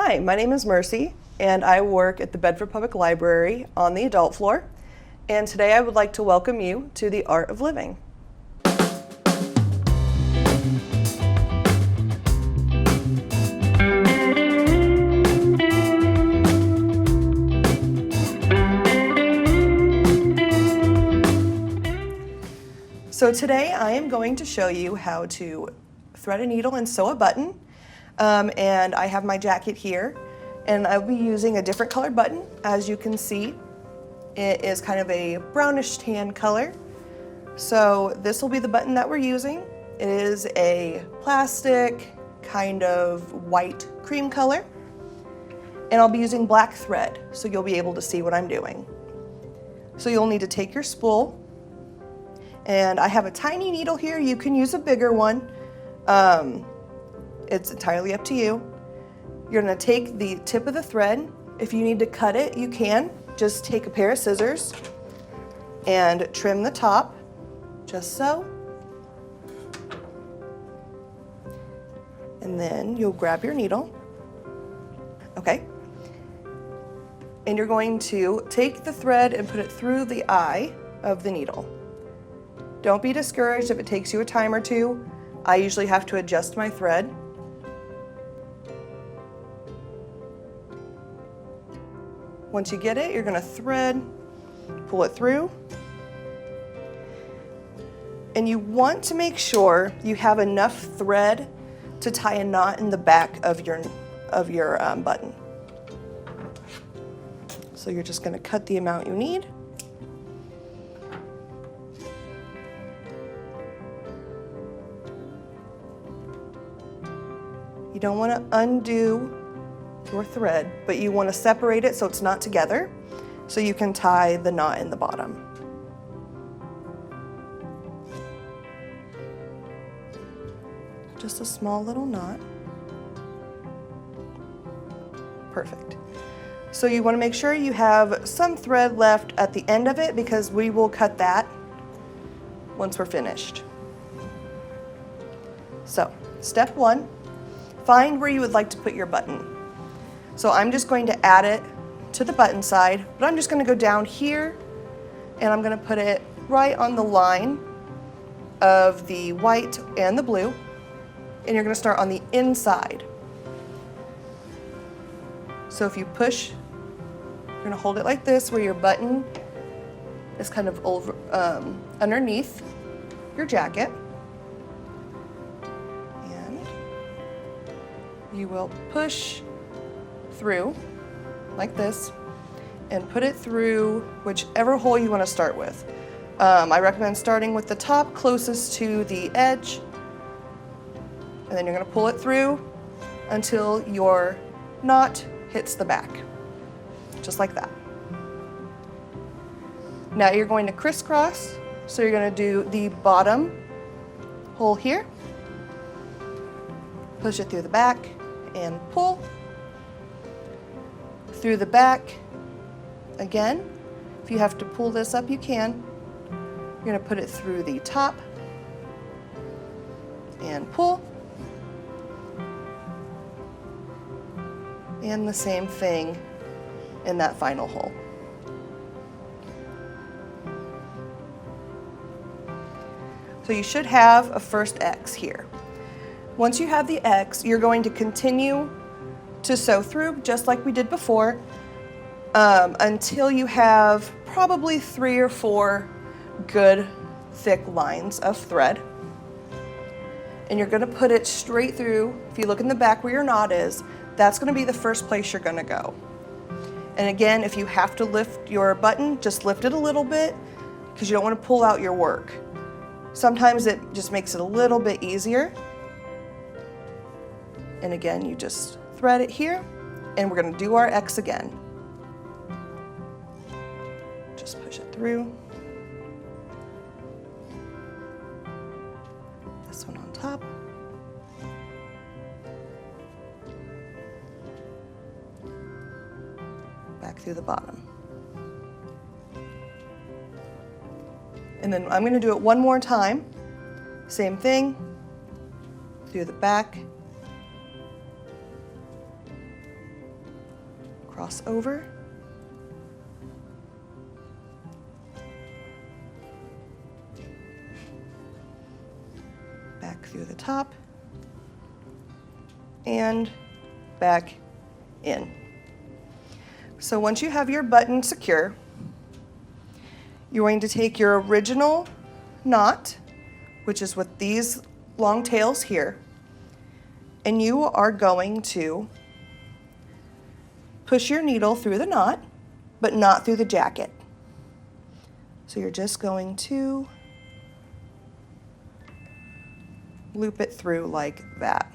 Hi, my name is Mercy, and I work at the Bedford Public Library on the adult floor. And today I would like to welcome you to the Art of Living. So today I am going to show you how to thread a needle and sew a button. And I have my jacket here, and I'll be using a different colored button. As you can see, it is kind of a brownish tan color. So this will be the button that we're using. It is a plastic, kind of white cream color. And I'll be using black thread, so you'll be able to see what I'm doing. So you'll need to take your spool, and I have a tiny needle here. You can use a bigger one. It's entirely up to you. You're gonna take the tip of the thread. If you need to cut it, you can. Just take a pair of scissors and trim the top, just so. And then you'll grab your needle. Okay. And you're going to take the thread and put it through the eye of the needle. Don't be discouraged if it takes you a time or two. I usually have to adjust my thread. Once you get it, you're gonna thread, pull it through. And you want to make sure you have enough thread to tie a knot in the back of your button. So you're just gonna cut the amount you need. You don't want to undo your thread, but you want to separate it so it's not together, so you can tie the knot in the bottom. Just a small little knot. Perfect. So you want to make sure you have some thread left at the end of it, because we will cut that once we're finished. So, step one. Find where you would like to put your button. So I'm just going to add it to the button side, but I'm just going to go down here and I'm going to put it right on the line of the white and the blue, and you're going to start on the inside. So if you push, you're going to hold it like this, where your button is kind of over, underneath your jacket. You will push through like this and put it through whichever hole you want to start with. I recommend starting with the top closest to the edge, and then you're going to pull it through until your knot hits the back, just like that. Now you're going to crisscross, so you're going to do the bottom hole here, push it through the back, and pull through the back again. If you have to pull this up, you can. You're going to put it through the top and pull, and the same thing in that final hole. So you should have a first X here. Once you have the X, you're going to continue to sew through just like we did before, until you have probably 3 or 4 good thick lines of thread. And you're going to put it straight through. If you look in the back where your knot is, that's going to be the first place you're going to go. And again, if you have to lift your button, just lift it a little bit, because you don't want to pull out your work. Sometimes it just makes it a little bit easier. And again, you just thread it here, and we're going to do our X again. Just push it through. This one on top. Back through the bottom. And then I'm going to do it one more time. Same thing, through the back, cross over. Back through the top. And back in. So once you have your button secure, you're going to take your original knot, which is with these long tails here, and you are going to push your needle through the knot, but not through the jacket. So you're just going to loop it through like that.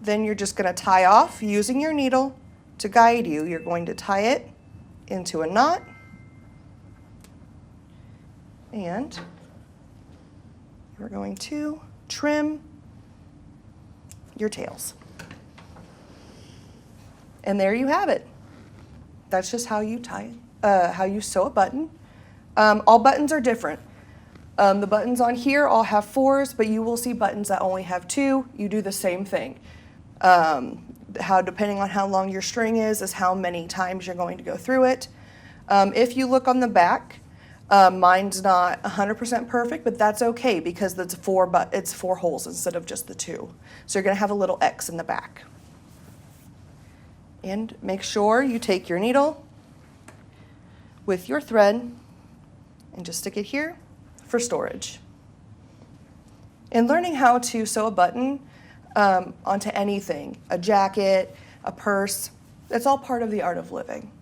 Then you're just going to tie off using your needle to guide you. You're going to tie it into a knot, and you're going to trim your tails. And there you have it. That's just how you how you sew a button. All buttons are different. The buttons on here all have 4s, but you will see buttons that only have 2. You do the same thing. Depending on how long your string is how many times you're going to go through it. If you look on the back, mine's not 100% perfect, but that's okay because it's 4 holes instead of just the 2. So you're going to have a little X in the back. And make sure you take your needle with your thread and just stick it here for storage. And learning how to sew a button onto anything, a jacket, a purse, it's all part of the art of living.